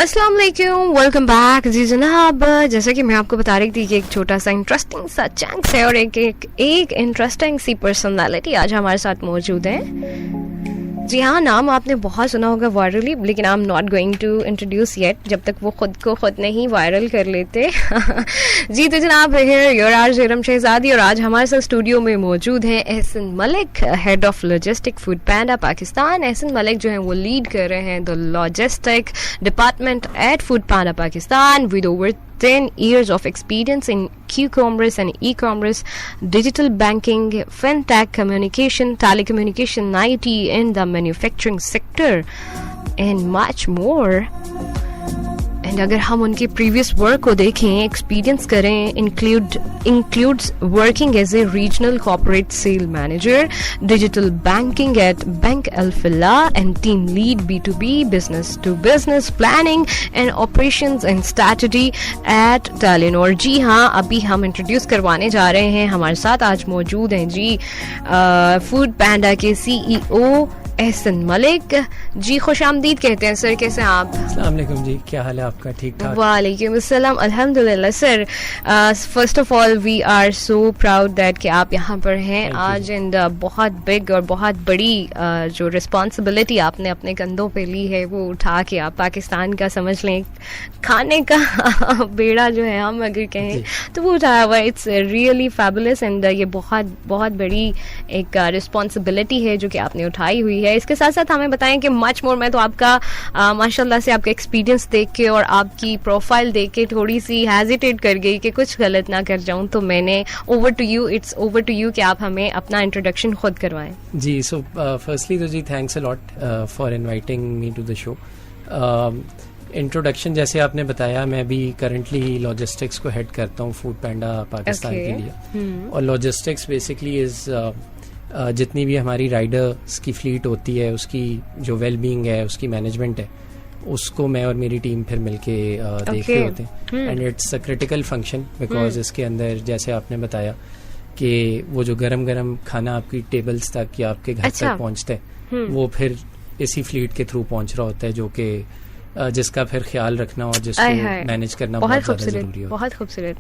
अस्सलाम वालेकुम, welcome back जी जनाब। जैसा कि मैं आपको बता रही थी कि एक छोटा सा इंटरेस्टिंग सा चंक्स है और एक इंटरेस्टिंग सी पर्सनालिटी आज हमारे साथ मौजूद है। जी हाँ, नाम आपने बहुत सुना होगा वायरली, लेकिन I am not going to introduce yet जब तक वो खुद को खुद नहीं वायरल कर लेते। जी तो जनाब, हियर योर आर जेरम शहजादी और आज हमारे साथ स्टूडियो में मौजूद हैं Ehsan Malik, head of logistic Foodpanda Pakistan. Ehsan Malik जो हैं वो लीड कर रहे हैं the logistic department at Foodpanda Pakistan with over 10 years of experience in Q-commerce and e-commerce, digital banking, fintech, communication, telecommunication, IT, and the manufacturing sector, and much more. And अगर हम उनके previous work को देखें, experience करें, includes working as a regional corporate sale manager, digital banking at bank Alfalah and team lead B2B business to business planning and operations and strategy at Telenor. जी हाँ, अभी हम इंट्रोड्यूस करवाने जा रहे हैं। हमारे साथ आज मौजूद हैं जी फूड पैंडा के CEO एहसन मलिक। जी खुश आमदीद कहते हैं सर, कैसे हैं आप? अस्सलाम वालेकुम जी, क्या हाल है आपका? ठीक ठाक। वालेकुम अस्सलाम, अल्हम्दुलिल्लाह sir. First of all we are so proud that कि आप यहाँ पर हैं आज, एंड बहुत बिग और बहुत बड़ी जो रिस्पॉन्सिबिलिटी आपने अपने कंधों पे ली है वो उठा के आप पाकिस्तान का समझ लें खाने का बेड़ा जो है हम अगर कहें तो वो उठाया हुआ। इट्स रियली फैबुलस एंड ये बहुत बहुत बड़ी एक रिस्पॉन्सिबिलिटी है जो कि आपने उठाई हुई है। इसके साथ साथ हमें बताएं कि मच मोर, मैं तो आपका माशाल्लाह से आपका एक्सपीरियंस देख के और आपकी प्रोफाइल देख के थोड़ी सी हेजिटेट कर गई कि कुछ गलत ना कर जाऊं, तो मैंने इट्स ओवर टू यू कि आप हमें अपना इंट्रोडक्शन खुद करवाएं। जी, सो फर्स्टली तो जी thanks a lot for inviting me to the show. Introduction जैसे आपने बताया, मैं भी करंटली लॉजिस्टिक्स को हेड करता हूँ फूड पैंडा पाकिस्तान के लिए। और लॉजिस्टिक्स बेसिकली इज जितनी भी हमारी राइडर्स की फ्लीट होती है उसकी जो वेल बीइंग है, उसकी मैनेजमेंट है, उसको मैं और मेरी टीम फिर मिलके देख रहे होते हैं। And it's a critical function because इसके अंदर जैसे आपने बताया कि वो जो गरम गरम खाना आपकी टेबल्स तक या आपके घर तक पहुंचता है वो फिर इसी फ्लीट के थ्रू पहुंच रहा होता है, जो कि जिसका फिर ख्याल रखना और जिसको मैनेज करना बहुत ज़्यादा ज़रूरी है। बहुत खूबसूरत,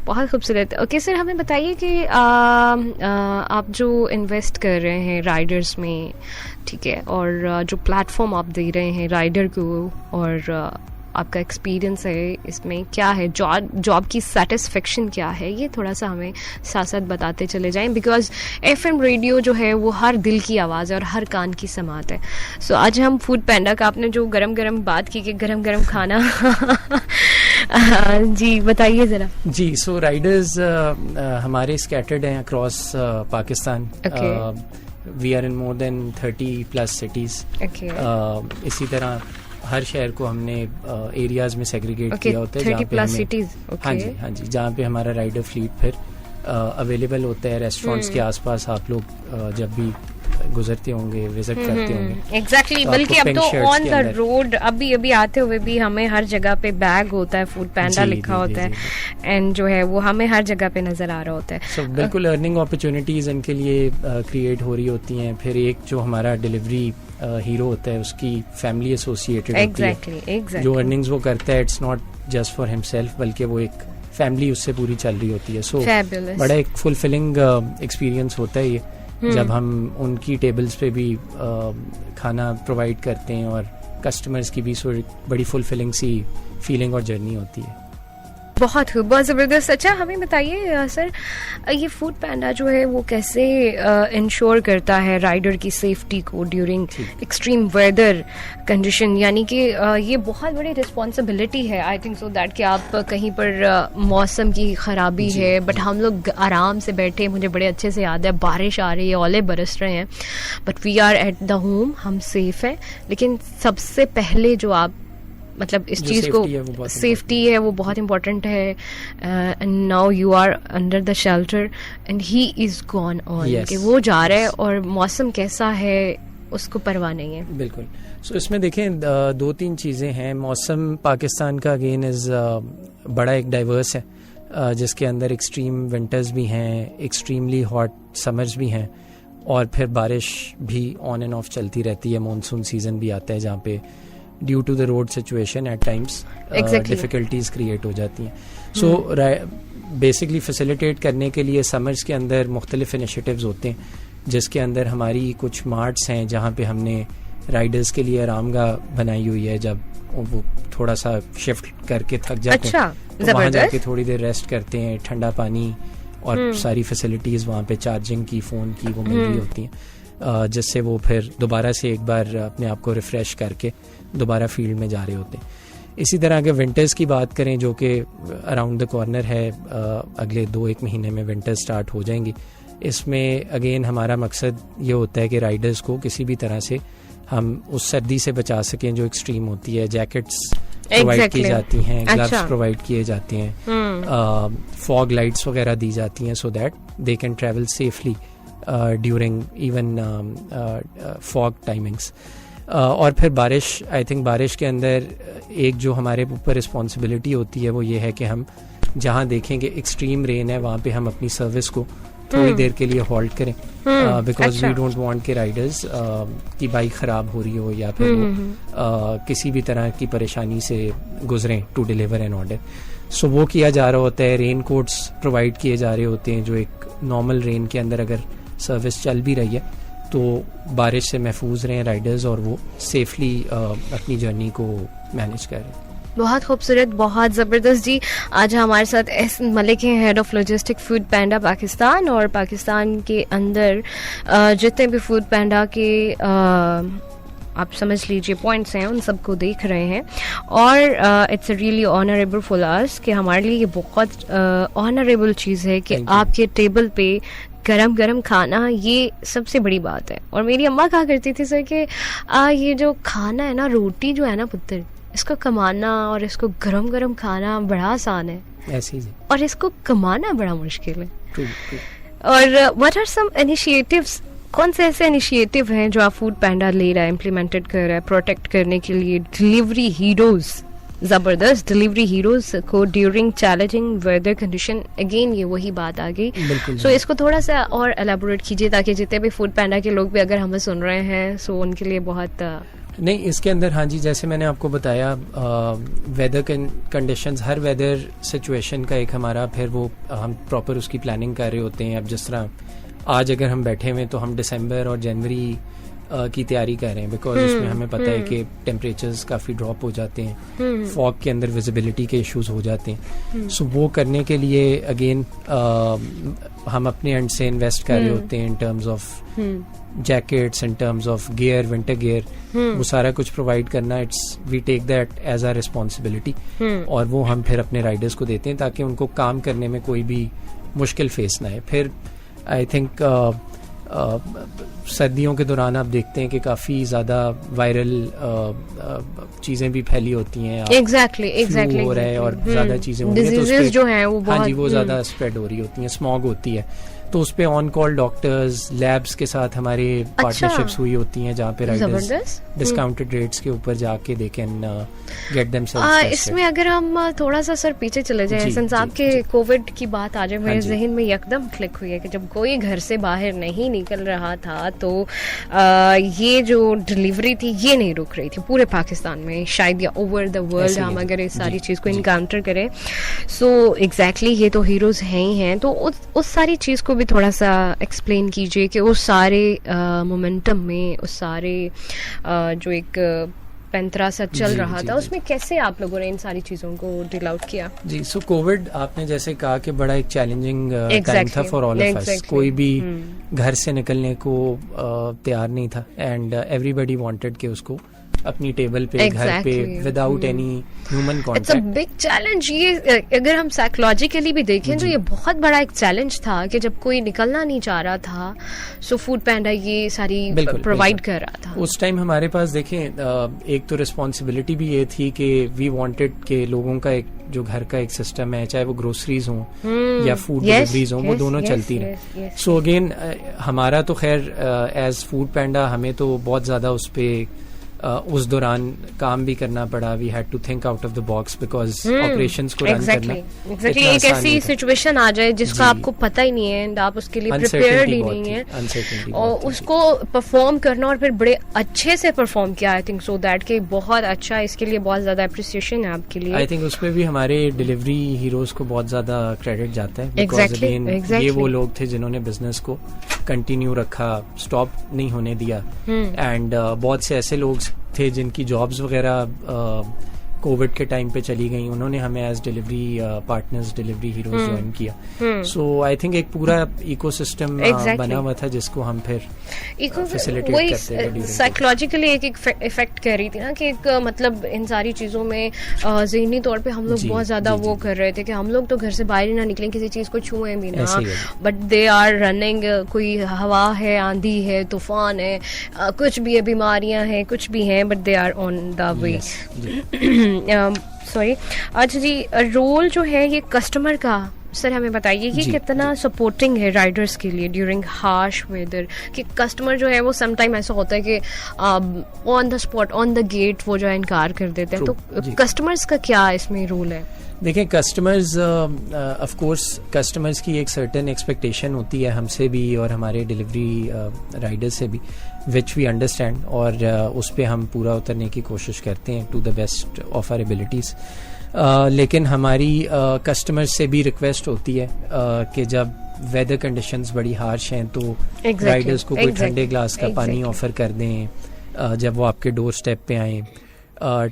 बहुत खूबसूरत। ओके सर, हमें बताइए कि आप जो इन्वेस्ट कर रहे हैं राइडर्स में, ठीक है, और जो प्लेटफॉर्म आप दे रहे हैं राइडर को, और आपका एक्सपीरियंस है इसमें, क्या है जॉब की सेटिस्फेक्शन क्या है, ये थोड़ा सा हमें साथ साथ बताते चले जाएं। बिकॉज FM रेडियो जो है वो हर दिल की आवाज़ है और हर कान की समात है। सो आज हम फूड पैंडा का, आपने जो गरम गरम बात की कि गरम गरम खाना जी बताइए ज़रा। जी, सो राइडर्स हमारे स्कैटर्ड हैं across Pakistan. We are in more than 30+ cities. इसी तरह हर शहर को हमने एरियाज में सेग्रीगेट किया होता है, जहाँ पे हमें हाँ जी जहाँ पे हमारा राइडर फ्लीट फिर अवेलेबल होता है। रेस्टोरेंट्स के आसपास आप लोग जब भी गुजरते होंगे, विजिट करते होंगे। एग्जैक्टली, बल्कि अब तो ऑन द रोड अभी आते हुए भी हमें हर जगह पे बैग होता है, फूड पैंडा लिखा होता है, एंड जो है वो हमें हर जगह पे नजर आ रहा होता है। सो बिल्कुल अर्निंग अपॉर्चुनिटीज इनके लिए क्रिएट हो रही होती हैं। फिर एक जो हमारा डिलीवरी हीरो होता है उसकी फैमिली एसोसिएटेड होती है, जो अर्निंग्स वो करता है, it's not just for himself बल्कि वो एक फैमिली उससे पूरी चल रही होती है। सो बड़ा एक फुलफिलिंग एक्सपीरियंस होता है ये जब हम उनकी टेबल्स पे भी खाना प्रोवाइड करते हैं और कस्टमर्स की भी बड़ी फुलफिलिंग सी फीलिंग और जर्नी होती है। बहुत ज़बरदस्त। अच्छा, हमें बताइए सर, ये फूड पैंडा जो है वो कैसे इंश्योर करता है राइडर की सेफ्टी को ड्यूरिंग एक्सट्रीम वेदर कंडीशन? यानी कि ये बहुत बड़ी रिस्पॉन्सिबिलिटी है, आई थिंक सो दैट कि आप कहीं पर मौसम की ख़राबी है, बट हम लोग आराम से बैठे, मुझे बड़े अच्छे से याद है बारिश आ रही है, ओले बरस रहे हैं, but we are at the home, हम सेफ हैं। लेकिन सबसे पहले जो आप मतलब इस चीज को, सेफ्टी है वो बहुत इम्पोर्टेंट है। And now you are under the shelter and he is gone on, कि वो जा रहा है और मौसम कैसा है उसको परवाह नहीं है। बिल्कुल। सो इसमें देखें 2-3 चीज़ें हैं। मौसम पाकिस्तान का अगेन इज बड़ा एक डाइवर्स है, जिसके अंदर एक्सट्रीम विंटर्स भी हैं, एक्सट्रीमली हॉट समर्स भी हैं, और फिर बारिश भी ऑन एंड ऑफ चलती रहती है। मॉनसून सीजन भी आता है जहाँ पे due to the road situation at times difficulties create हो जाती हैं. सो बेसिकली फैसिलिटेट करने के लिए समर्स के अंदर मुख्तलिफ इनिशिएटिव्स होते हैं, जिसके अंदर हमारी कुछ मार्ट्स हैं जहाँ पे हमने राइडर्स के लिए आरामगाह बनाई हुई है. जब वो थोड़ा सा शिफ्ट करके थक जाते हैं तो वहाँ जाके थोड़ी देर रेस्ट करते हैं, ठंडा पानी और सारी फैसिलिटीज़ वहाँ पे चार्जिंग की, फ़ोन की वो मिल रही होती हैं, जिससे वो फिर दोबारा से एक बार अपने आप को रिफ़्रेश करके दोबारा फील्ड में जा रहे होते हैं. इसी तरह अगर विंटर्स की बात करें जो कि अराउंड द कॉर्नर है, अगले 2-1 महीने में विंटर स्टार्ट हो जाएंगी. इसमें अगेन हमारा मकसद ये होता है कि राइडर्स को किसी भी तरह से हम उस सर्दी से बचा सकें जो एक्सट्रीम होती है. जैकेट्स प्रोवाइड की जाती हैं, ग्लव्स प्रोवाइड किए जाते हैं, फॉग लाइट्स वगैरह दी जाती हैं, सो that they can travel safely during even fog timings. और फिर बारिश, आई थिंक बारिश के अंदर एक जो हमारे ऊपर रिस्पॉन्सिबिलिटी होती है वो ये है कि हम जहाँ देखेंगे एक्सट्रीम रेन है वहाँ पे हम अपनी सर्विस को थोड़ी देर के लिए हॉल्ट करें, बिकॉज वी डोंट वांट के राइडर्स की बाइक ख़राब हो रही हो या फिर वो किसी भी तरह की परेशानी से गुजरें टू डिलीवर एन ऑर्डर. सो वो किया जा रहा होता है. रेन कोट्स प्रोवाइड किए जा रहे होते हैं जो एक नॉर्मल रेन के अंदर अगर सर्विस चल भी रही है तो बारिश से महफूज रहें राइडर्स और वो सेफली अपनी जर्नी को मैनेज करें. बहुत खूबसूरत, बहुत ज़बरदस्त जी. आज हमारे साथ एस मलिक हैं, head of logistic Foodpanda Pakistan. और पाकिस्तान के अंदर जितने भी फूड पैंडा के आप समझ लीजिए पॉइंट्स हैं उन सबको देख रहे हैं. और it's really honourable for us कि हमारे लिए ये बहुत ऑनरेबल चीज़ है कि आपके टेबल पे गरम गरम खाना, ये सबसे बड़ी बात है. और मेरी अम्मा कहा करती थी सर कि ये जो खाना है ना, रोटी जो है ना पुत्र, इसको कमाना और इसको गरम गरम खाना बड़ा आसान है ऐसे ही, और इसको कमाना बड़ा मुश्किल है. और व्हाट आर सम इनिशिएटिव्स, कौन से ऐसे इनिशिएटिव हैं जो आप फूड पैंडा ले रहा है, इम्प्लीमेंटेड कर रहा है प्रोटेक्ट करने के लिए डिलीवरी हीरोज, जबरदस्त डिलीवरी हीरोज को during challenging weather condition? Again ये वही बात आ गई. सो इसको थोड़ा सा और एलाबोरेट कीजिए ताकि जितने भी फूड पैंडा के लोग भी अगर हमें सुन रहे हैं सो उनके लिए बहुत नहीं. इसके अंदर हाँ जी, जैसे मैंने आपको बताया वेदर कंडीशंस, हर वेदर सिचुएशन का एक हमारा फिर वो हम प्रॉपर उसकी प्लानिंग कर रहे होते हैं. अब जिस तरह आज अगर हम बैठे हुए तो हम दिसंबर और जनवरी की तैयारी कर रहे हैं, बिकॉज उसमें हमें पता है कि टेम्परेचर्स काफ़ी ड्रॉप हो जाते हैं, फॉग के अंदर विजिबिलिटी के इश्यूज हो जाते हैं. सो वो करने के लिए अगेन हम अपने एंड से इन्वेस्ट कर रहे होते हैं in terms of jackets, in terms of gear, winter gear, वो सारा कुछ प्रोवाइड करना. It's we take that as a responsibility और वो हम फिर अपने राइडर्स को देते हैं ताकि उनको काम करने में कोई भी मुश्किल फेस ना है. फिर आई थिंक सर्दियों के दौरान आप देखते हैं कि काफ़ी ज़्यादा वायरल चीज़ें भी फैली होती हैं. एग्जैक्टली हो रहा है और ज़्यादा चीज़ें हो रही हैं तो जो हैं वो हाँ जी वो ज़्यादा स्प्रेड हो रही होती हैं. स्मॉग होती है तो उस पे ऑन कॉल डॉक्टर्स, लैब्स के साथ हमारे पार्टनरशिप्स हुई होती हैं जहाँ पे राइडर्स डिस्काउंटेड रेट्स के ऊपर जाके they can get themselves tested. इसमें अगर हम थोड़ा सा सर पीछे चले जाएं, सिंस आपके कोविड की बात आ जाए, मेरे जहन में एकदम क्लिक हुई है कि जब कोई घर से बाहर नहीं निकल रहा था तो ये जो डिलीवरी थी ये नहीं रुक रही थी पूरे पाकिस्तान में, शायद या ओवर द वर्ल्ड हम अगर इस सारी चीज़ को इनकाउंटर करें. सो एग्जैक्टली ये तो हीरोज हैं ही हैं. तो उस सारी चीज़ को भी थोड़ा सा एक्सप्लेन कीजिए कि उस सारे मोमेंटम में, उस सारे जो एक पैंतरा सा चल रहा था उसमें कैसे आप लोगों ने इन सारी चीज़ों को डील आउट किया? जी, सो कोविड आपने जैसे कहा कि बड़ा एक चैलेंजिंग टाइम था फॉर ऑल ऑफ अस. कोई भी घर से निकलने को तैयार नहीं था एंड एवरीबॉडी वांटेड कि उसको अपनी टेबल पे घर पे without any human contact. It's a big challenge. ये अगर हम साइकोलॉजिकली भी देखें तो ये बहुत बड़ा एक चैलेंज था कि जब कोई निकलना नहीं चाह रहा था सो फूड पैंडा ये सारी प्रोवाइड कर रहा था. उस टाइम हमारे पास देखें एक तो रिस्पॉन्सिबिलिटी भी ये थी कि वी वांटेड के लोगों का एक जो घर का एक सिस्टम है, चाहे वो ग्रोसरीज हों या फूड डिलीवरीज हों, वो दोनों चलती रहे. सो अगेन हमारा तो खैर एज फूड पैंडा हमें तो बहुत ज़्यादा उस पर उस दौरान काम भी करना पड़ा. We had to think out of the box because operations को रन करना एग्जैक्टली एक ऐसी सिचुएशन आ जाए जिसका आपको पता ही नहीं है एंड आप उसके लिए प्रिपेयर्ड ही नहीं है और उसको परफॉर्म करना और फिर बड़े अच्छे से परफॉर्म किया. आई थिंक सो दैट कि बहुत अच्छा, इसके लिए बहुत ज्यादा अप्रिसिएशन है आपके लिए. आई थिंक उसमें भी हमारे डिलीवरी हीरोज को बहुत ज्यादा क्रेडिट जाता है बिकॉज अगेन ये वो लोग थे जिन्होंने बिजनेस को कंटिन्यू रखा, स्टॉप नहीं होने दिया. एंड बहुत से ऐसे लोग थे जिनकी जॉब्स वगैरह कोविड के टाइम पे चली गई, उन्होंने हमें as delivery partners, delivery heroes join किया. सो आई थिंक एक पूरा इकोसिस्टम बना हुआ था जिसको हम फिर फैसिलिटेट करते थे. साइकोलॉजिकली एक इफेक्ट कह रही थी ना कि एक मतलब इन सारी चीजों में ज़हनी तौर पे हम लोग बहुत ज्यादा वो कर रहे थे कि हम लोग तो घर से बाहर ही ना निकलें, किसी चीज को छुएं भी ना, बट दे आर रनिंग. कोई हवा है, आंधी है, तूफान है, कुछ भी है, बीमारियां हैं, कुछ भी हैं, but they are on the way. Sorry. अच्छा जी, रोल जो है ये कस्टमर का, सर हमें बताइए कि कितना सपोर्टिंग है राइडर्स के लिए ड्यूरिंग हार्श वेदर. कि कस्टमर जो है वो समटाइम ऐसा होता है कि on the spot, on the gate वो जो है इनकार कर देते हैं. तो कस्टमर्स का क्या इसमें रोल है? देखिए, कस्टमर्स ऑफ कोर्स कस्टमर्स की एक सर्टेन एक्सपेक्टेशन होती है हमसे भी और हमारे डिलीवरी राइडर्स से भी, विच वी अंडरस्टैंड, और उस पर हम पूरा उतरने की कोशिश करते हैं to the best of our abilities. लेकिन हमारी कस्टमर्स से भी रिक्वेस्ट होती है कि जब वेदर कंडीशंस बड़ी हार्श हैं तो राइडर्स को कोई ठंडे ग्लास का पानी ऑफर कर दें जब वो आपके डोर स्टेप पे आएँ.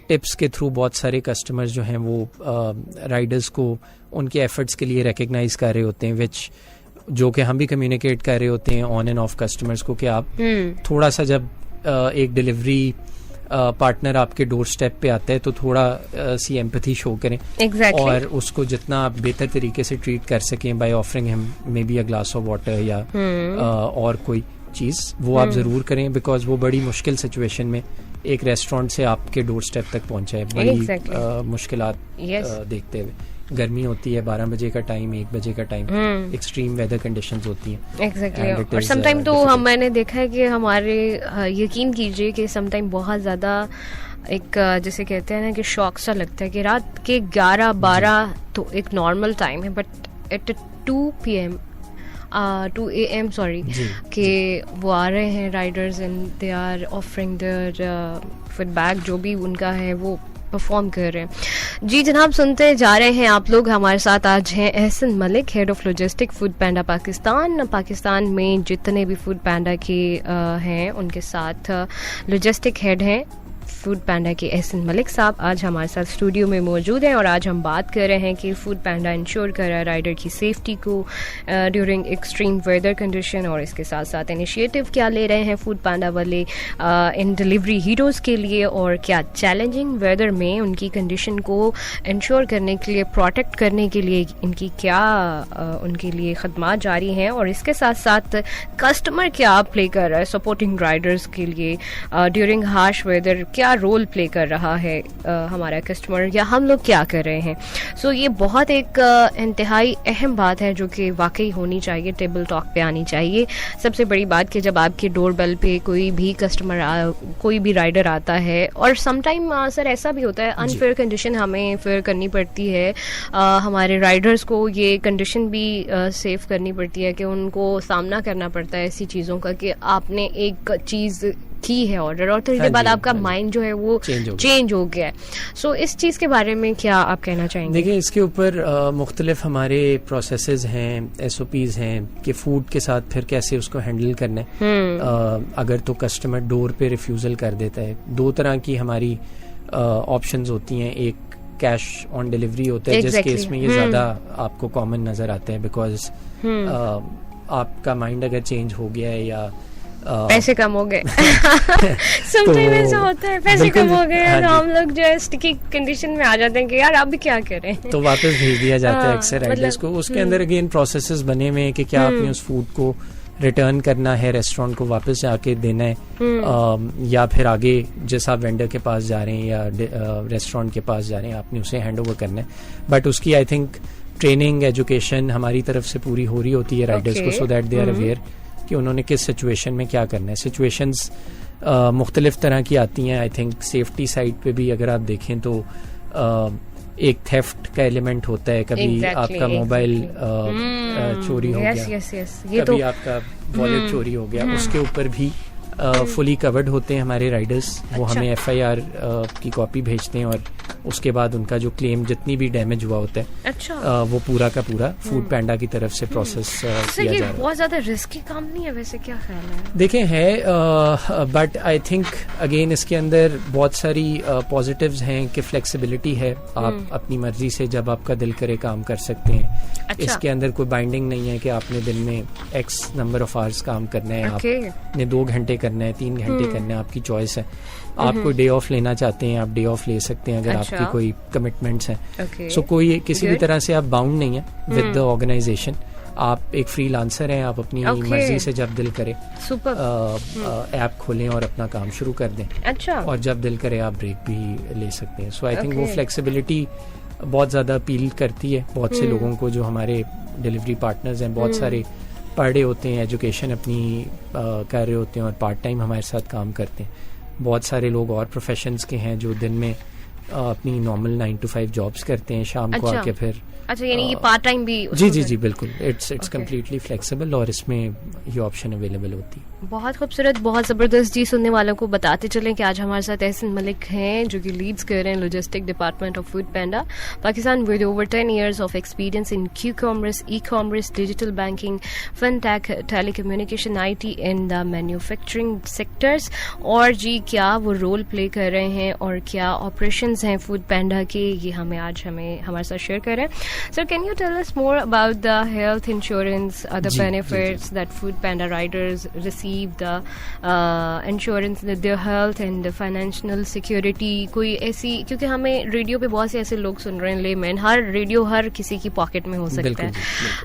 टिप्स के थ्रू बहुत सारे कस्टमर्स जो हैं वो राइडर्स को उनके एफर्ट्स के लिए रिकग्नाइज कर रहे होते हैं, विच जो कि हम भी कम्युनिकेट कर रहे होते हैं ऑन एंड ऑफ कस्टमर्स को कि आप थोड़ा सा जब एक डिलीवरी पार्टनर आपके डोर स्टेप पे आता है तो थोड़ा सी एम्पैथी शो करें. और उसको जितना आप बेहतर तरीके से ट्रीट कर सकें by offering him may be a glass of water या और कोई चीज़, वो आप ज़रूर करें बिकॉज वो बड़ी मुश्किल सिचुएशन में एक रेस्टोरेंट से आपके डोर स्टेप तक पहुंचा है. बड़ी मुश्किलात देखते हुए, गर्मी होती है, 12 बजे का टाइम, 1 बजे का टाइम, एक्सट्रीम वेदर कंडीशंस होती हैं. एग्जैक्टली. और समटाइम तो मैंने देखा है कि हमारे यकीन कीजिए कि समटाइम बहुत ज़्यादा एक जैसे कहते हैं ना कि शौक सा लगता है कि रात के 11-12 तो एक नॉर्मल टाइम है, बट एट 2 AM सॉरी कि वो आ रहे हैं riders and they are offering their feedback, जो भी उनका है वो परफॉर्म कर रहे हैं. जी जनाब, सुनते जा रहे हैं आप लोग. हमारे साथ आज हैं Ehsan Malik, head of logistic Foodpanda Pakistan में जितने भी फूड पैंडा के हैं उनके साथ लॉजिस्टिक हेड हैं फूड पैंडा के एहसन मलिक साहब आज हमारे साथ स्टूडियो में मौजूद हैं. और आज हम बात कर रहे हैं कि फूड पैंडा इंश्योर कर रहा है राइडर की सेफ्टी को ड्यूरिंग एक्सट्रीम वेदर कंडीशन, और इसके साथ साथ इनिशिएटिव क्या ले रहे हैं फूड पैंडा वाले इन डिलीवरी हीरोज़ के लिए, और क्या चैलेंजिंग वेदर में उनकी कंडीशन को इंश्योर करने के लिए, प्रोटेक्ट करने के लिए इनकी क्या उनके लिए खदमात जारी हैं, और इसके साथ साथ कस्टमर क्या प्ले कर रहा है सपोर्टिंग राइडर्स के लिए ड्यूरिंग हार्श वेदर, क्या रोल प्ले कर रहा है हमारा कस्टमर, या हम लोग क्या कर रहे हैं. सो ये बहुत एक इंतहाई अहम बात है जो कि वाकई होनी चाहिए, टेबल टॉक पे आनी चाहिए. सबसे बड़ी बात कि जब आपके डोर बेल पे कोई भी कस्टमर कोई भी राइडर आता है, और समटाइम सर ऐसा भी होता है अनफेयर कंडीशन हमें फेयर करनी पड़ती है, हमारे राइडर्स को ये कंडीशन भी सेव करनी पड़ती है कि उनको सामना करना पड़ता है ऐसी चीज़ों का कि आपने एक चीज़ की है ऑर्डर और थोड़ी देर बाद आपका माइंड जो है वो चेंज हो गया है. सो इस चीज के बारे में क्या आप कहना चाहेंगे? देखिए, इसके ऊपर मुख्तलिफ हमारे प्रोसेसेस हैं, SOPs हैं कि फूड के साथ फिर कैसे उसको हैंडल करना है. अगर तो कस्टमर डोर पे रिफ्यूजल कर देता है, 2 तरह की हमारी ऑप्शंस होती हैं. एक कैश ऑन डिलीवरी होता है, जिस केस में ये ज्यादा आपको कॉमन नजर आता है बिकॉज आपका माइंड अगर चेंज हो गया है या पैसे कम हो गए समटाइम ऐसा होता है, पैसे कम हो गए तो हम लोग जो है स्टिकी कंडीशन में आ जाते हैं कि यार आप भी क्या करें, तो वापस भेज दिया जाता है अक्सर राइडर्स को. उसके अंदर अगेन प्रोसेसेस बने हुए हैं कि क्या आपने उस फूड को रिटर्न करना है, रेस्टोरेंट को वापस जाके देना है, या फिर आगे जिस आप वेंडर के पास जा रहे हैं या रेस्टोरेंट के पास जा रहे हैं आपने उसे हैंड ओवर करना है. बट उसकी आई थिंक ट्रेनिंग, एजुकेशन हमारी तरफ से पूरी हो रही होती है राइडर्स को, so that they are aware कि उन्होंने किस सिचुएशन में क्या करना है. सिचुएशंस मुख्तलिफ तरह की आती हैं. आई थिंक सेफ्टी साइड पे भी अगर आप देखें तो एक थेफ्ट का एलिमेंट होता है. कभी आपका मोबाइल चोरी हो गया, कभी आपका वॉलेट चोरी हो गया, उसके ऊपर भी फुली कवर्ड होते हैं हमारे राइडर्स. वो हमें FIR की कॉपी भेजते हैं और उसके बाद उनका जो क्लेम जितनी भी डैमेज हुआ होता है वो पूरा का पूरा फूड पैंडा की तरफ से प्रोसेस किया जा रहा है. बहुत ज्यादा रिस्की काम नहीं है वैसे, क्या ख्याल है? देखें है, बट आई थिंक अगेन इसके अंदर बहुत सारी पॉजिटिव्स हैं कि फ्लेक्सिबिलिटी है. आप अपनी मर्जी से जब आपका दिल करे काम कर सकते हैं. इसके अंदर कोई बाइंडिंग नहीं है कि आपने दिन में X नंबर ऑफ आवर्स काम करना है. आपने 2 घंटे करना है, 3 घंटे करना है, आपकी चॉइस है. आप कोई डे ऑफ लेना चाहते हैं, आप डे ऑफ ले सकते हैं अगर आपकी कोई कमिटमेंट्स हैं. सो कोई किसी भी तरह से आप बाउंड नहीं है विद द ऑर्गेनाइजेशन. आप एक फ्रीलांसर हैं, आप अपनी मर्जी से जब दिल करे ऐप खोलें और अपना काम शुरू कर दें. और जब दिल करे आप ब्रेक भी ले सकते हैं. सो आई थिंक वो फ्लेक्सिबिलिटी बहुत ज़्यादा अपील करती है बहुत से लोगों को जो हमारे डिलीवरी पार्टनर्स हैं. बहुत सारे पढ़े होते हैं, एजुकेशन अपनी कर रहे होते हैं और पार्ट टाइम हमारे साथ काम करते हैं. बहुत सारे लोग और प्रोफेशंस के हैं जो दिन में अपनी नॉर्मल 9 to 5 जॉब्स करते हैं, शाम को आके फिर. अच्छा, यानी ये पार्ट टाइम भी? जी बिल्कुल. इट्स कम्प्लीटली फ्लेक्सिबल और इसमें ये ऑप्शन अवेलेबल होती है. बहुत खूबसूरत, बहुत ज़बरदस्त जी. सुनने वालों को बताते चलें कि आज हमारे साथ एहसन मलिक हैं जो कि लीड्स कर रहे हैं logistic department of Foodpanda Pakistan with over 10 years of experience in Q-commerce, E-commerce, digital banking, fintech, telecommunication, IT in the manufacturing sectors. और जी क्या वो रोल प्ले कर रहे हैं और क्या ऑपरेशंस हैं फूड पैंडा के, ये आज हमारे साथ शेयर कर रहे हैं. Sir, can you tell us more about the health insurance, other benefits that Food Panda riders receive, the insurance, their health and the financial security? कोई ऐसी, क्योंकि हमें रेडियो पे बहुत से ऐसे लोग सुन रहे हैं, लेमैन, हर रेडियो हर किसी की पॉकेट में हो सकता है.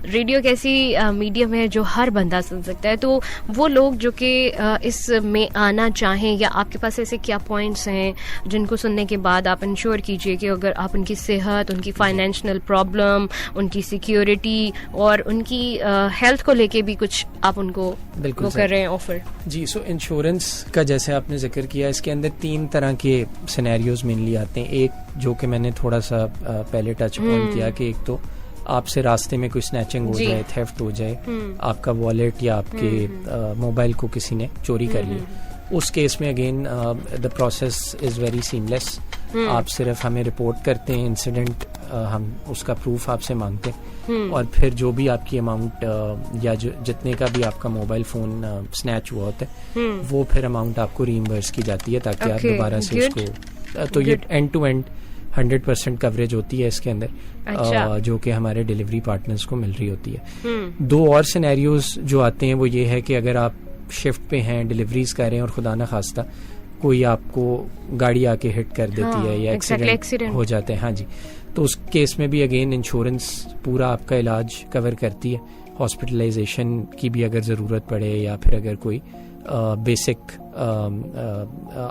रेडियो एक ऐसी मीडियम है जो हर बंदा सुन सकता है. तो वो लोग जो कि इसमें आना चाहें, या आपके पास ऐसे क्या पॉइंट्स हैं जिनको सुनने के बाद आप इंश्योर कीजिए कि अगर आप उनकी सेहत, उनकी फाइनेंशियल प्रॉब्लम, उनकी सिक्योरिटी और उनकी हेल्थ को लेके भी कुछ आप उनको वो कर रहे हैं ऑफर? जी. सो इंश्योरेंस का जैसे आपने जिक्र किया, इसके अंदर 3 तरह के सिनेरियोज मेनली आते हैं. एक जो कि मैंने थोड़ा सा पहले टच ऑन किया कि एक तो आपसे रास्ते में कोई स्नैचिंग हो जाए, थेफ्ट हो जाए, आपका वॉलेट या आपके मोबाइल को किसी ने चोरी कर लिया. उस केस में again the process is very seamless. आप सिर्फ हमें रिपोर्ट करते हैं इंसिडेंट, हम उसका प्रूफ आपसे मांगते हैं और फिर जो भी आपकी अमाउंट या जितने का भी आपका मोबाइल फ़ोन स्नैच हुआ होता है वो फिर अमाउंट आपको रीइंबर्स की जाती है ताकि आप दोबारा से उसको. तो ये एंड टू एंड 100% कवरेज होती है इसके अंदर, जो कि हमारे डिलीवरी पार्टनर्स को मिल रही होती है. 2 और सिनेरियोज जो आते हैं वो ये है कि अगर आप शिफ्ट पे हैं, डिलीवरीज कर रहे हैं और खुदा न खास्ता कोई आपको गाड़ी आके हिट कर देती है या एक्सीडेंट हो जाते हैं. हाँ जी. तो उस केस में भी अगेन इंश्योरेंस पूरा आपका इलाज कवर करती है. हॉस्पिटलाइजेशन की भी अगर ज़रूरत पड़े या फिर अगर कोई बेसिक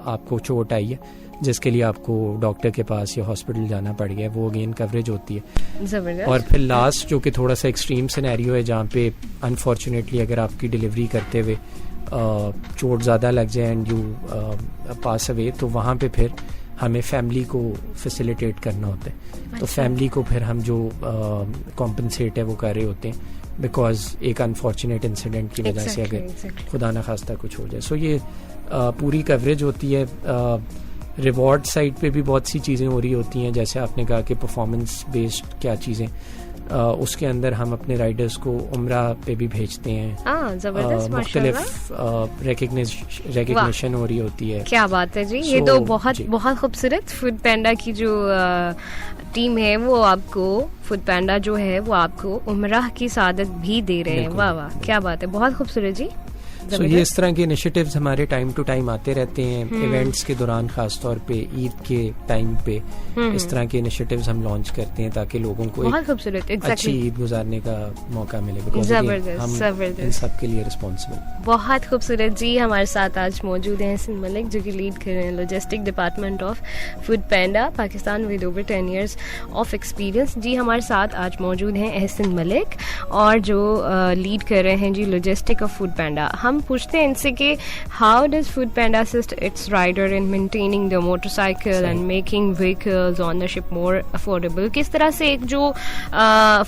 आपको चोट आई है जिसके लिए आपको डॉक्टर के पास या हॉस्पिटल जाना पड़ गया, वो अगेन कवरेज होती है. और फिर लास्ट जो कि थोड़ा सा एक्सट्रीम सिनेरियो है जहाँ पे अनफॉर्चुनेटली अगर आपकी डिलीवरी करते हुए चोट ज़्यादा लग जाए एंड यू पास अवे, तो वहाँ पे फिर हमें फैमिली को फैसिलिटेट करना होता है. तो फैमिली को फिर हम जो कॉम्पनसेट है वो कर रहे होते हैं बिकॉज एक अनफॉर्चुनेट इंसिडेंट की वजह से अगर खुदा न खास्ता कुछ हो जाए. सो ये पूरी कवरेज होती है. रिवॉर्ड साइड पे भी बहुत सी चीज़ें हो रही होती हैं, जैसे आपने कहा कि परफॉर्मेंस बेस्ड क्या चीज़ें, उसके अंदर हम अपने राइडर्स को उम्रा पे भी भेजते हैं. मुख्तलिफ रिकग्निशन हो रही होती है. क्या बात है जी. ये तो बहुत बहुत खूबसूरत. फूड पैंडा की जो टीम है वो आपको, फूड पैंडा जो है वो आपको उम्रा की सादत भी दे रहे हैं. वाह वाह, क्या बात है, बहुत खूबसूरत जी. So, ये इस तरह के इनिशिएटिव्स हमारे टाइम टू टाइम आते रहते हैं. इवेंट्स के दौरान खास तौर पे ईद के टाइम पे इस तरह के इनिशिएटिव्स हम लॉन्च करते हैं ताकि लोगों को एक अच्छी ईद गुजारने का मौका मिले. हम इन सब के लिए रिस्पॉन्सिबल. बहुत खूबसूरत जी. हमारे साथ आज मौजूद हैं एहसन मलिक जो कि लीड कर रहे हैं logistic department of Foodpanda Pakistan with over 10 years of experience. जी हमारे साथ आज मौजूद हैं एहसन मलिक और जो लीड कर रहे हैं जी लॉजिस्टिक ऑफ फूड पैंडा. हम हम पूछते हैं इनसे कि how does foodpanda assist its rider in maintaining the motorcycle and making vehicles ownership more affordable. किस तरह से एक जो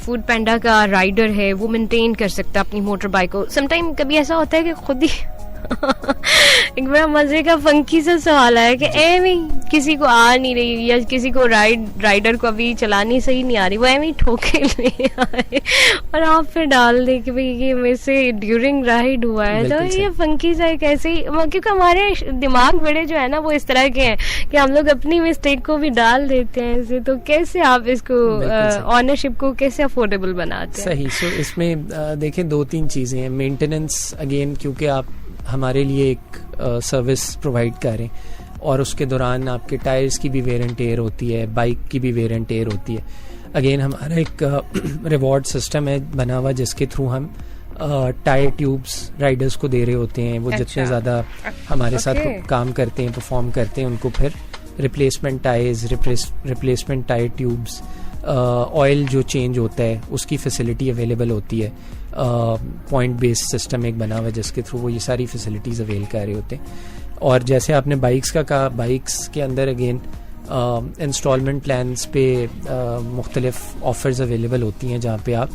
फूड पैंडा का राइडर है वो मेंटेन कर सकता है अपनी मोटर बाइक को. समटाइम कभी ऐसा होता है कि खुद ही एक बड़ा मजे का फंकी सा सवाल है कि किसी को आ नहीं रही या किसी को राइडर को अभी चलानी सही नहीं आ रही, वो एवं ठोके ले आए और आप फिर डाल दे कि भाई ये मेरे से ड्यूरिंग राइड हुआ है. तो ये फंकी सा एक ऐसे ही, क्योंकि हमारे दिमाग बड़े जो है ना वो इस तरह के हैं कि हम लोग अपनी मिस्टेक को भी डाल देते हैं ऐसे. तो कैसे आप इसको ऑनरशिप को कैसे अफोर्डेबल बनाते हैं? सही. सो इसमें देखें 2-3 चीजें हैं. मेंटेनेंस अगेन, क्योंकि आप हमारे लिए एक सर्विस प्रोवाइड करें और उसके दौरान आपके टायर्स की भी वेयर एंड टेयर होती है, बाइक की भी वेयर एंड टेयर होती है. अगेन हमारा एक रिवॉर्ड सिस्टम है बना हुआ जिसके थ्रू हम टायर ट्यूब्स राइडर्स को दे रहे होते हैं. वो जितने ज़्यादा हमारे साथ काम करते हैं, परफॉर्म करते हैं, उनको फिर replacement tyres, replacement tyre tubes, oil जो चेंज होता है उसकी फैसिलिटी अवेलेबल होती है. पॉइंट बेस्ड सिस्टम एक बना हुआ है जिसके थ्रू वो ये सारी फैसिलिटीज़ अवेल कर रहे होते हैं. और जैसे आपने बाइक्स का कहा, बाइक्स के अंदर अगेन इंस्टॉलमेंट प्लान्स पे मुख्तलिफ ऑफर्स अवेलेबल होती हैं जहाँ पे आप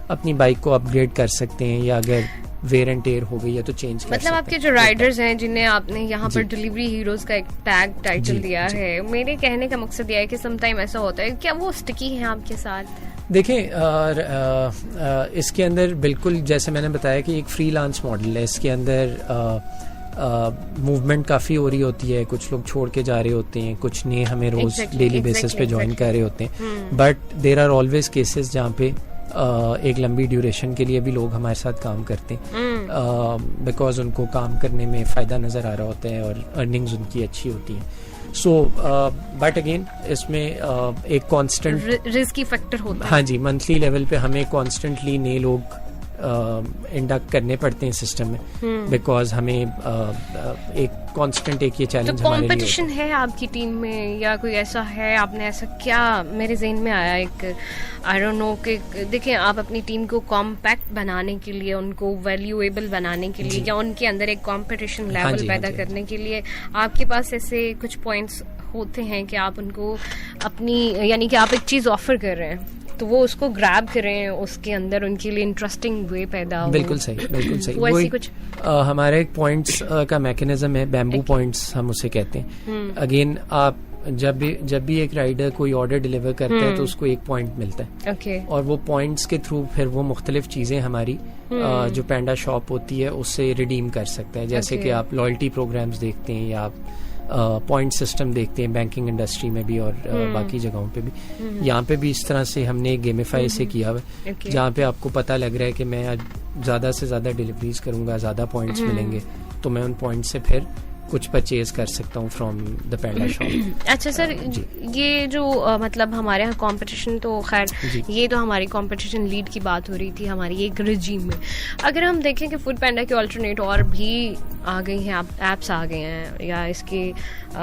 अपनी बाइक को अपग्रेड कर सकते हैं या अगर वेयर एंड टेयर हो गई है तो चेंज कर मतलब आपके जो राइडर्स हैं जिन्हें आपने यहाँ पर डिलीवरी हीरोज का एक टैग टाइटल दिया है, मेरे कहने का मकसद यह है कि समटाइम ऐसा होता है, क्या वो स्टिकी हैं आपके साथ? देखें इसके अंदर बिल्कुल जैसे मैंने बताया कि एक फ्रीलांस मॉडल है. इसके अंदर मूवमेंट काफ़ी हो रही होती है, कुछ लोग छोड़ के जा रहे होते हैं, कुछ नए हमें रोज डेली बेसिस पे ज्वाइन कर रहे होते हैं. But there are always cases जहाँ पे एक लंबी ड्यूरेशन के लिए भी लोग हमारे साथ काम करते हैं बिकॉज उनको काम करने में फ़ायदा नज़र आ रहा होता है और अर्निंग्स उनकी अच्छी होती हैं. सो बट अगेन इसमें एक कांस्टेंट रिस्की फैक्टर होता है. हाँ जी, मंथली लेवल पे हमें कॉन्स्टेंटली नए लोग इंडक्ट करने पड़ते हैं सिस्टम में बिकॉज हमें एक कांस्टेंट एक ये चैलेंज तो कंपटीशन है आपकी टीम में या कोई ऐसा है? आपने ऐसा क्या, मेरे ज़हन में आया एक आई डोंट नो कि देखें आप अपनी टीम को कॉम्पैक्ट बनाने के लिए, उनको वैल्यूएबल बनाने के लिए या उनके अंदर एक कंपटीशन लेवल पैदा करने के लिए आपके पास ऐसे कुछ पॉइंट्स होते हैं कि आप उनको अपनी, यानी कि आप एक चीज़ ऑफर कर रहे हैं तो वो उसको ग्रैब करें, उसके अंदर उनके लिए इंटरेस्टिंग वे पैदा हो. बिल्कुल सही, बिल्कुल सही. वो ऐसी कुछ हमारा एक पॉइंट्स का मैकेनिज्म है, बैम्बू पॉइंट्स हम उसे कहते हैं. अगेन आप जब भी एक राइडर कोई ऑर्डर डिलीवर करता है तो उसको एक पॉइंट मिलता है और वो पॉइंट्स के थ्रू फिर वो मुख्तलिफ चीजें हमारी जो पैंडा शॉप होती है उससे रिडीम कर सकते हैं. जैसे कि आप लॉयल्टी प्रोग्राम्स देखते हैं या आप पॉइंट सिस्टम देखते हैं बैंकिंग इंडस्ट्री में भी और बाकी जगहों पे भी. यहाँ पे भी इस तरह से हमने गेमिफाई से किया हुआ है जहाँ पे आपको पता लग रहा है कि मैं आज ज़्यादा से ज़्यादा डिलीवरीज करूँगा, ज़्यादा पॉइंट्स मिलेंगे तो मैं उन पॉइंट से फिर कुछ परचेज कर सकता हूँ फ्रॉम द पैंडा शॉप. अच्छा सर, ये जो मतलब हमारे यहाँ कंपटीशन, तो खैर ये तो हमारी कंपटीशन लीड की बात हो रही थी हमारी एक रिजीम में. अगर हम देखें कि फूड पैंडा के ऑल्टरनेट और भी आ गई हैं, एप्स आ गए हैं या इसके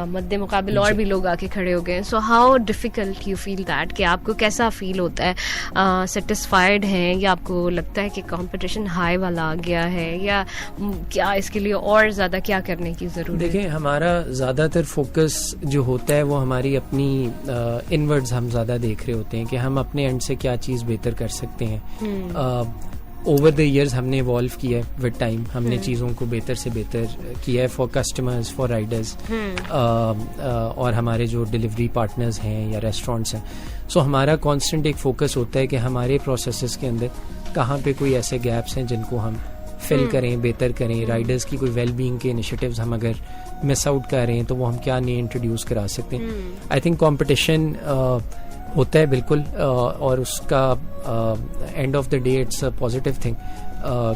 मद्दे मुकाबिल और भी लोग आके खड़े हो गए हैं. So how difficult you feel that, कि आपको कैसा फील होता है? सेटिस्फाइड हैं या आपको लगता है कि कंपटीशन हाई वाला आ गया है या क्या इसके लिए और ज़्यादा क्या करने की ज़रूरत? देखिए हमारा ज़्यादातर फोकस जो होता है वो हमारी अपनी इनवर्ड्स हम ज़्यादा देख रहे होते हैं कि हम अपने एंड से क्या चीज़ बेहतर कर सकते हैं. ओवर द ईयर्स हमने इवॉल्व किया है विद टाइम, हमने चीज़ों को बेहतर से बेहतर किया है फॉर कस्टमर्स, फॉर राइडर्स और हमारे जो डिलीवरी पार्टनर्स हैं या रेस्टोरेंट्स हैं. सो हमारा कांस्टेंट एक फोकस होता है कि हमारे प्रोसेसेस के अंदर कहाँ पे कोई ऐसे गैप्स हैं जिनको हम फिल करें, बेहतर करें. राइडर्स की कोई वेलबींग के इनिशिएटिव्स हम अगर मिस आउट कर रहे हैं तो वो हम क्या नए इंट्रोड्यूस करा सकते हैं. आई थिंक कंपटीशन होता है बिल्कुल और उसका end of the day it's a positive thing.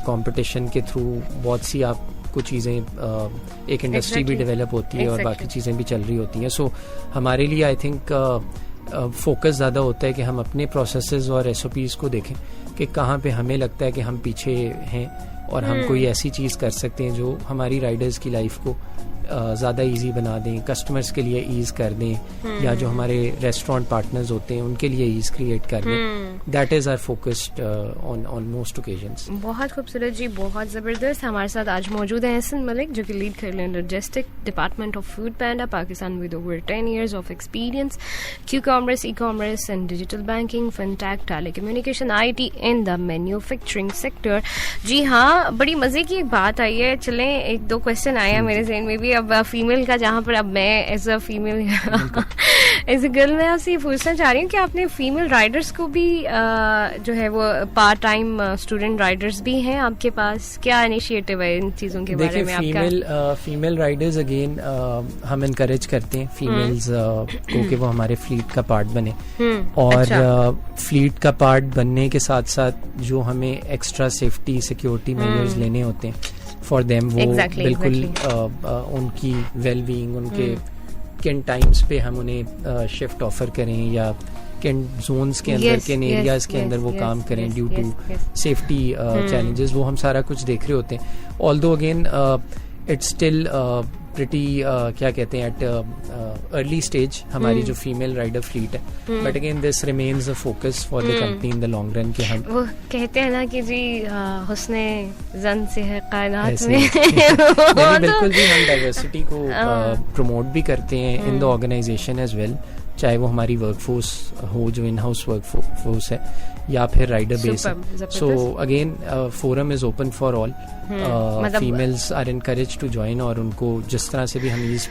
Competition के थ्रू बहुत सी आपको चीज़ें एक इंडस्ट्री भी डेवलप होती है और बाकी चीज़ें भी चल रही होती हैं. सो हमारे लिए आई थिंक फोकस ज़्यादा होता है कि हम अपने प्रोसेसेस और SOPs को देखें कि कहाँ पे हमें लगता है कि हम पीछे हैं और हम कोई ऐसी चीज़ कर सकते हैं जो हमारी राइडर्स की लाइफ को ज़्यादा इजी बना दें, कस्टमर्स के लिए ईज कर दें, या जो हमारे रेस्टोरेंट पार्टनर्स होते हैं उनके लिए ईज क्रिएट कर दें. That is our focused on most occasions. बहुत खूबसूरत जी, बहुत ज़बरदस्त. हमारे साथ आज मौजूद हैं एहसन मलिक, जो कि लीड कर रहे हैं logistic department of Foodpanda Pakistan with over 10 years of experience, Q commerce, e commerce and digital banking, fintech, telecommunication, IT in the manufacturing sector. जी हाँ, बड़ी मज़े की एक बात आई है. चलें, एक दो क्वेश्चन आया मेरे जहन में भी अब फीमेल का, जहाँ पर अब मैं as a female as a girl मैं आपसे ये पूछना चाह रही हूँ कि आपने फीमेल राइडर्स को भी जो है वो पार्ट टाइम स्टूडेंट राइडर्स भी हैं आपके पास? क्या इनिशिएटिव है इन चीज़ों के बारे में आपका? फीमेल राइडर्स अगेन हम इनकरेज करते हैं फीमेल्स को कि वो हमारे फ्लीट का पार्ट बने. और फ्लीट का पार्ट बनने के साथ साथ जो हमें एक्स्ट्रा सेफ्टी सिक्योरिटी मेजर्स लेने होते हैं फॉर देम, वो बिल्कुल उनकी वेल बीइंग, उनके किन टाइम्स पे हम उन्हें शिफ्ट ऑफर करें या किन जोन्स के अंदर, किन एरियाज के अंदर वो काम करें ड्यू टू सेफ्टी चैलेंजेस, वो हम सारा कुछ देख रहे होते हैं. Although again it's still pretty क्या कहते हैं एट अर्ली स्टेज हमारी जो फीमेल राइडर फ्लीट है, but again this remains a focus for the company in the long run. कि हम वो कहते हैं ना कि जी हुस्ने जन से है कायनात में. बिल्कुल भी हम डाइवर्सिटी को प्रमोट भी करते हैं in the organisation as well, चाहे वो हमारी वर्कफोर्स हो जो इन हाउस वर्कफोर्स है या फिर राइडर बेस है. So again forum is open for all. Females are encourage to join और उनको जिस तरह से भी हम ईज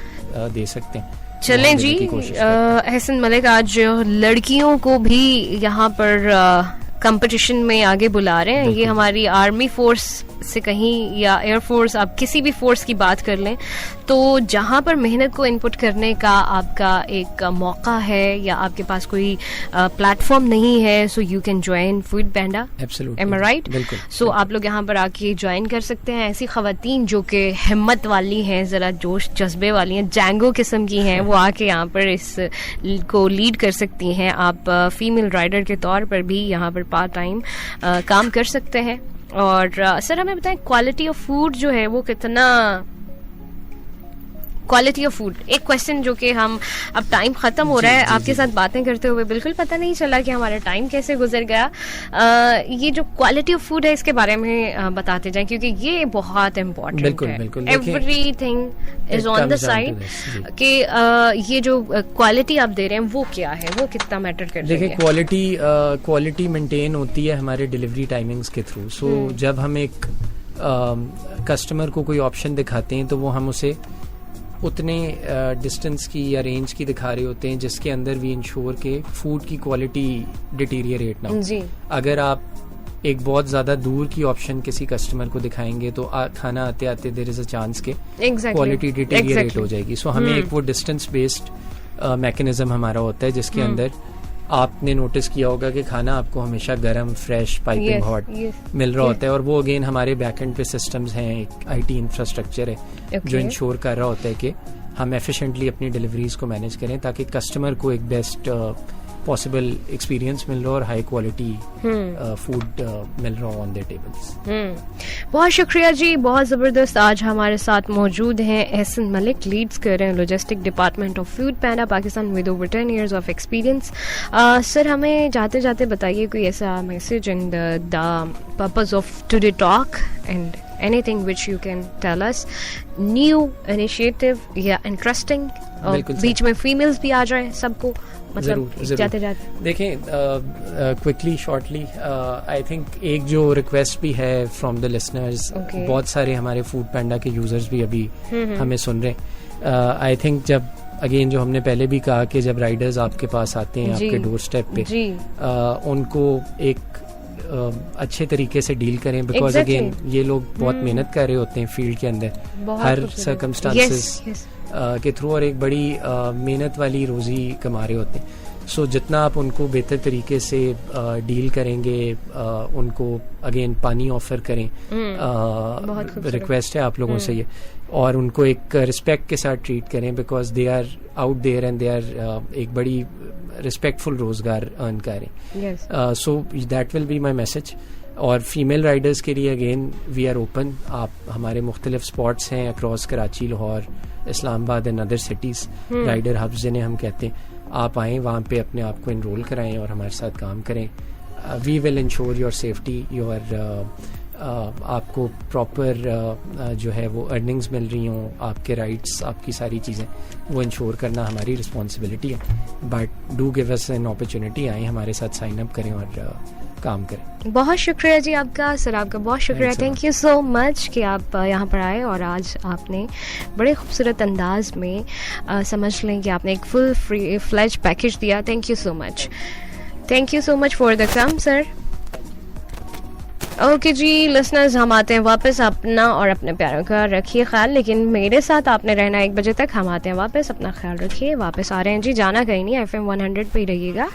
दे सकते हैं. चलें जी, एहसन मलिक आज लड़कियों को भी यहाँ पर कंपटीशन में आगे बुला रहे हैं. ये हमारी आर्मी फोर्स से कहीं या एयरफोर्स, आप किसी भी फोर्स की बात कर लें, तो जहाँ पर मेहनत को इनपुट करने का आपका एक मौका है या आपके पास कोई प्लेटफॉर्म नहीं है, so you can join Foodpanda. Am I right? So आप लोग यहाँ पर आके ज्वाइन कर सकते हैं. ऐसी खवातीन जो कि हिम्मत वाली हैं, ज़रा जोश जज्बे वाली हैं, जैंगो किस्म की हैं, वो आके यहाँ पर इस को लीड कर सकती हैं. आप फीमेल राइडर के तौर पर भी यहाँ पर पार्ट टाइम काम कर सकते हैं. और सर हमें बताएं, क्वालिटी ऑफ फूड जो है वो कितना, क्वालिटी ऑफ फूड एक क्वेश्चन जो कि हम, अब टाइम खत्म हो रहा है, आपके साथ बातें करते हुए बिल्कुल पता नहीं चला कि हमारा टाइम कैसे गुजर गया. ये जो क्वालिटी ऑफ फूड है इसके बारे में बताते जाएं, क्योंकि ये बहुत इम्पोर्टेंट है. Everything is on the side कि ये जो क्वालिटी आप दे रहे हैं वो क्या है, वो कितना मैटर करती है. देखिए, क्वालिटी मेंटेन होती है हमारे डिलीवरी टाइमिंग्स के थ्रू. सो जब हम एक कस्टमर को कोई ऑप्शन दिखाते हैं तो वो हम उसे उतने डिस्टेंस की या रेंज की दिखा रहे होते हैं जिसके अंदर वी इंश्योर के फूड की क्वालिटी डिटीरियरेट ना हो. अगर आप एक बहुत ज्यादा दूर की ऑप्शन किसी कस्टमर को दिखाएंगे तो खाना आते आते देयर इज अ चांस के क्वालिटी डिटीरियरेट हो जाएगी. सो हमें एक वो डिस्टेंस बेस्ड मैकेनिज्म हमारा होता है जिसके अंदर आपने नोटिस किया होगा कि खाना आपको हमेशा गर्म, फ्रेश, पाइपिंग हॉट मिल रहा होता है. और वो अगेन हमारे बैकएंड पे सिस्टम्स हैं, एक IT इंफ्रास्ट्रक्चर है जो इंश्योर कर रहा होता है कि हम एफिशिएंटली अपनी डिलीवरीज को मैनेज करें ताकि कस्टमर को एक बेस्ट पॉसिबल एक्सपीरियंस मिल रहा हो और हाई क्वालिटी फूड मिल रहा हो ऑन देयर टेबल्स. बहुत शुक्रिया जी, बहुत ज़बरदस्त. आज हमारे साथ मौजूद हैं एहसन मलिक, लीड्स कर रहे हैं logistic department of Foodpanda Pakistan with over 10 years of experience. Sir हमें जाते जाते बताइए कोई ऐसा message and the purpose of today talk and anything which you can tell us, new initiative या interesting, और बीच में फीमेल्स भी आ जाए सबको, मतलब जाते जाते. देखें, क्विकली शॉर्टली आई थिंक एक जो रिक्वेस्ट भी है फ्रॉम द लिसनर्स, बहुत सारे हमारे फूड पैंडा के यूजर्स भी अभी हमें सुन रहे हैं. आई थिंक जब अगेन जो हमने पहले भी कहा कि जब राइडर्स आपके पास आते हैं आपके डोर स्टेप पे, उनको एक अच्छे तरीके से डील करें, बिकॉज अगेन ये लोग बहुत मेहनत कर रहे होते हैं फील्ड के अंदर हर सर्कमस्टांसेस के थ्रू, और एक बड़ी मेहनत वाली रोजी कमा रहे होते हैं. सो जितना आप उनको बेहतर तरीके से डील करेंगे, उनको अगेन पानी ऑफर करें, रिक्वेस्ट है आप लोगों से ये, और उनको एक रिस्पेक्ट के साथ ट्रीट करें, because they are out there and they are एक बड़ी रिस्पेक्टफुल रोजगार अर्न करें. So that will be my message. और फीमेल राइडर्स के लिए अगेन वी आर ओपन. आप हमारे मुख्तलिफ स्पॉट्स हैं across Karachi, Lahore, Islamabad and other cities, rider hubs जिन्हें हम कहते हैं. आप आएँ वहाँ पे अपने आप को इनरोल कराएं और हमारे साथ काम करें. We will ensure your safety, your आपको प्रॉपर जो है वो अर्निंग्स मिल रही हों, आपके राइट्स, आपकी सारी चीज़ें वो इंश्योर करना हमारी रिस्पॉन्सिबिलिटी है. But do give us an opportunity, आएँ हमारे साथ साइन अप करें और काम करें. बहुत शुक्रिया जी आपका सर, आपका बहुत शुक्रिया. थैंक यू सो मच कि आप यहाँ पर आए और आज आपने बड़े खूबसूरत अंदाज में समझ लें कि आपने एक फुल फ्री फ्लेज पैकेज दिया. Thank you so much. Thank you so much for the come sir. Okay जी लिसनर्स, हम आते हैं वापस. अपना और अपने प्यारों का रखिए ख्याल, लेकिन मेरे साथ आपने रहना 1 बजे तक. हम आते हैं वापस, अपना ख्याल रखिए. वापस आ रहे हैं जी, जाना कहीं नहीं, FM 100 पे ही रहिएगा.